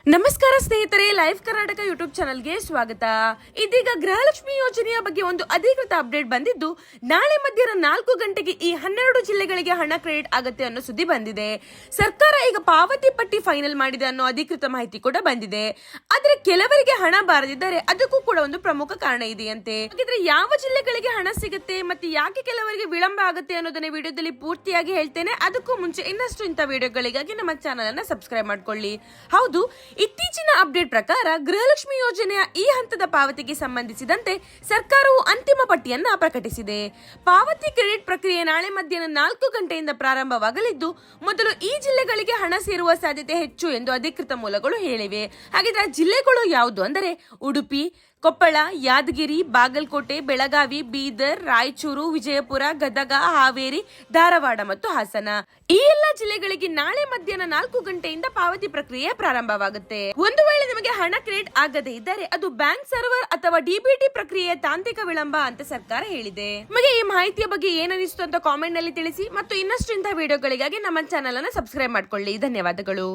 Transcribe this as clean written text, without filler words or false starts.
ನಮಸ್ಕಾರ ಸ್ನೇಹಿತರೆ, live Karnataka YouTube ಚಾನಲ್ಗೆ ಸ್ವಾಗತ. ಇದೀಗ ಗೃಹಲಕ್ಷ್ಮಿ ಯೋಜನೆಯ ಬಗ್ಗೆ ಒಂದು ಅಧಿಕೃತ ಅಪ್ಡೇಟ್ ಬಂದಿದ್ದು, ನಾಳೆ ಮಧ್ಯಾಹ್ನ 4 ಗಂಟೆಗೆ ಈ 12 ಜಿಲ್ಲೆಗಳಿಗೆ ಹಣ ಕ್ರೆಡಿಟ್ ಆಗುತ್ತೆ ಅನ್ನೋ ಸುದ್ದಿ ಬಂದಿದೆ. ಸರ್ಕಾರ ಈಗ ಪಾವತಿ ಪಟ್ಟಿ ಫೈನಲ್ ಮಾಡಿದೆ ಅನ್ನೋ ಅಧಿಕೃತ ಮಾಹಿತಿ ಕೂಡ ಬಂದಿದೆ. ಆದ್ರೆ ಕೆಲವರಿಗೆ ಹಣ ಬಾರದಿದ್ದರೆ ಅದಕ್ಕೂ ಕೂಡ ಒಂದು ಪ್ರಮುಖ ಕಾರಣ ಇದೆಯಂತೆ. ಹಾಗಿದ್ರೆ ಯಾವ ಜಿಲ್ಲೆಗಳಿಗೆ ಹಣ ಸಿಗುತ್ತೆ ಮತ್ತೆ ಯಾಕೆ ಕೆಲವರಿಗೆ ವಿಳಂಬ ಆಗುತ್ತೆ ಅನ್ನೋದನ್ನ ವಿಡಿಯೋದಲ್ಲಿ ಪೂರ್ತಿಯಾಗಿ ಹೇಳ್ತೇನೆ. ಅದಕ್ಕೂ ಮುಂಚೆ ಇನ್ನಷ್ಟು ಇಂಥ ವಿಡಿಯೋಗಳಿಗಾಗಿ ನಮ್ಮ ಚಾನಲ್ ಅನ್ನ ಸಬ್ಸ್ಕ್ರೈಬ್ ಮಾಡ್ಕೊಳ್ಳಿ. ಹೌದು, ಇತ್ತೀಚಿನ ಅಪ್ಡೇಟ್ ಪ್ರಕಾರ ಗೃಹಲಕ್ಷ್ಮಿ ಯೋಜನೆಯ ಈ ಹಂತದ ಪಾವತಿಗೆ ಸಂಬಂಧಿಸಿದಂತೆ ಸರ್ಕಾರವು ಅಂತಿಮ ಪಟ್ಟಿಯನ್ನ ಪ್ರಕಟಿಸಿದೆ. ಪಾವತಿ ಕ್ರೆಡಿಟ್ ಪ್ರಕ್ರಿಯೆ ನಾಳೆ ಮಧ್ಯಾಹ್ನ 4 ಗಂಟೆಯಿಂದ ಪ್ರಾರಂಭವಾಗಲಿದ್ದು, ಮೊದಲು ಈ ಜಿಲ್ಲೆಗಳಿಗೆ ಹಣ ಸೇರುವ ಸಾಧ್ಯತೆ ಹೆಚ್ಚು ಎಂದು ಅಧಿಕೃತ ಮೂಲಗಳು ಹೇಳಿವೆ. ಹಾಗಿದ್ರೆ ಜಿಲ್ಲೆಗಳು ಯಾವುದು ಅಂದರೆ ಉಡುಪಿ, ಕೊಪ್ಪಳ, ಯಾದಗಿರಿ, ಬಾಗಲಕೋಟೆ, ಬೆಳಗಾವಿ, ಬೀದರ್, ರಾಯಚೂರು, ವಿಜಯಪುರ, ಗದಗ, ಹಾವೇರಿ, ಧಾರವಾಡ ಮತ್ತು ಹಾಸನ. ಈ ಎಲ್ಲ ಜಿಲ್ಲೆಗಳಿಗೆ ನಾಳೆ ಮಧ್ಯಾಹ್ನ 4 ಗಂಟೆಯಿಂದ ಪಾವತಿ ಪ್ರಕ್ರಿಯೆ ಪ್ರಾರಂಭವಾಗುತ್ತೆ. ಒಂದು ವೇಳೆ ನಿಮಗೆ ಹಣ ಕ್ರೆಡಿಟ್ ಆಗದೇ ಇದ್ದರೆ ಅದು ಬ್ಯಾಂಕ್ ಸರ್ವರ್ ಅಥವಾ ಡಿಬಿಟಿ ಪ್ರಕ್ರಿಯೆಯ ತಾಂತ್ರಿಕ ವಿಳಂಬ ಅಂತ ಸರ್ಕಾರ ಹೇಳಿದೆ. ನಿಮಗೆ ಈ ಮಾಹಿತಿಯ ಬಗ್ಗೆ ಏನನಿಸ್ತು ಅಂತ ಕಾಮೆಂಟ್ ನಲ್ಲಿ ತಿಳಿಸಿ ಮತ್ತು ಇನ್ನಷ್ಟು ಇಂತಹ ವಿಡಿಯೋಗಳಿಗಾಗಿ ನಮ್ಮ ಚಾನಲ್ ಅನ್ನು ಸಬ್ಸ್ಕ್ರೈಬ್ ಮಾಡ್ಕೊಳ್ಳಿ. ಧನ್ಯವಾದಗಳು.